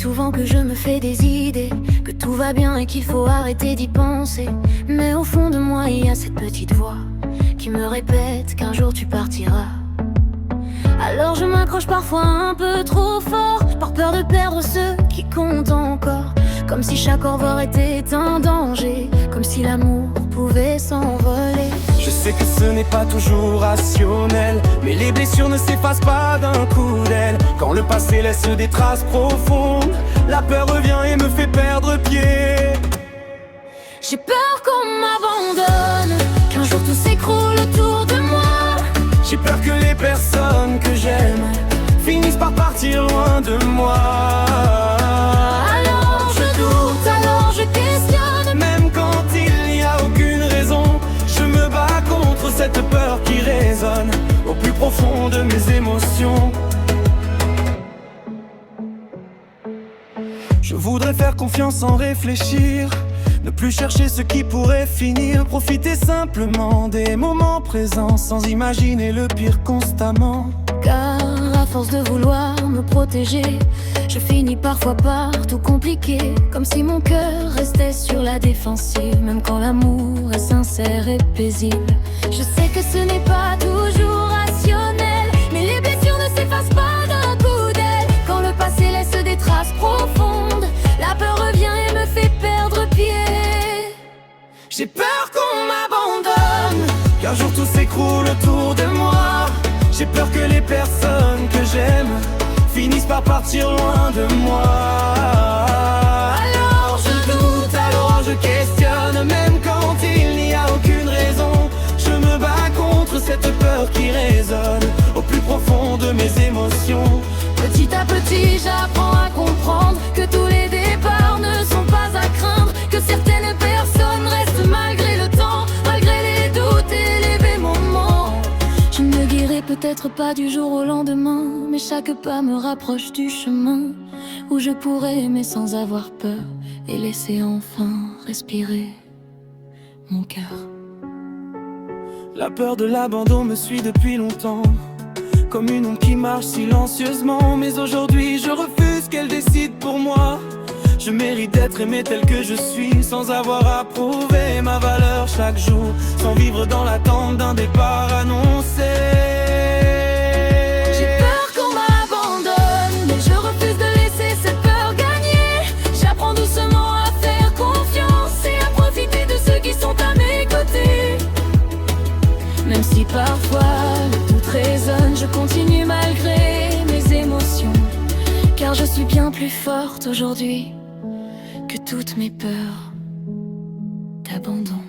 souvent que je me fais des idées, que tout va bien et qu'il faut arrêter d'y penser. Mais au fond de moi il y a cette petite voix qui me répète qu'un jour tu partiras. Alors je m'accroche parfois un peu trop fort, par peur de perdre ceux qui comptent encore. Comme si chaque au revoir était un danger, comme si l'amour pouvait s'envoler. Je sais que ce n'est pas toujours rationnel, mais les blessures ne s'effacent pas d'un coup d'aile. Quand le passé laisse des traces profondes, la peur revient et me fait perdre pied. J'ai peur qu'on m'abandonne, qu'un jour tout s'écroule autour de moi. J'ai peur que les personnes que j'aime finissent par partir loin de moi. Alors je doute, alors je questionne, même quand il n'y a aucune raison. Je me bats contre cette peur qui résonne au plus profond de mes émotions. Je voudrais faire confiance sans réfléchir, ne plus chercher ce qui pourrait finir, profiter simplement des moments présents sans imaginer le pire constamment. car à force de vouloir me protéger, je finis parfois par tout compliquer, comme si mon cœur restait sur la défensive, même quand l'amour est sincère et paisible. Je sais que ce n'est pas toujours rationnel, mais les blessures ne s'effacent pas d'un coup d'aile. Quand le passé laisse des traces profondes, la peur revient et me fait perdre pied. J'ai peur qu'on m'abandonne, qu'un jour tout s'écroule autour de moi. J'ai peur que les personnes que j'aime finissent par partir loin de moi. Alors je doute, alors je questionne, même quand il n'y a aucune raison. Je me bats contre cette peur qui résonne au plus profond de mes émotions. Petit à petit j'apprends à comprendre que tous les départs ne sont pas à craindre, que certaines personnes restent malgré le temps, malgré les doutes et les moments. Je ne guérirai peut-être pas du jour au lendemain, mais chaque pas me rapproche du chemin où je pourrais aimer sans avoir peur et laisser enfin respirer mon cœur. La peur de l'abandon me suit depuis longtemps, comme une ombre qui marche silencieusement. Mais aujourd'hui je refuse qu'elle décide pour moi. Je mérite d'être aimé tel que je suis, sans avoir à prouver ma valeur chaque jour, sans vivre dans l'attente d'un départ annoncé. J'ai peur qu'on m'abandonne, mais je refuse de laisser cette peur gagner. J'apprends doucement à faire confiance et à profiter de ceux qui sont à mes côtés. Même si parfois le doute résonne, je continue malgré mes émotions, car je suis bien plus forte aujourd'hui que toutes mes peurs d'abandon.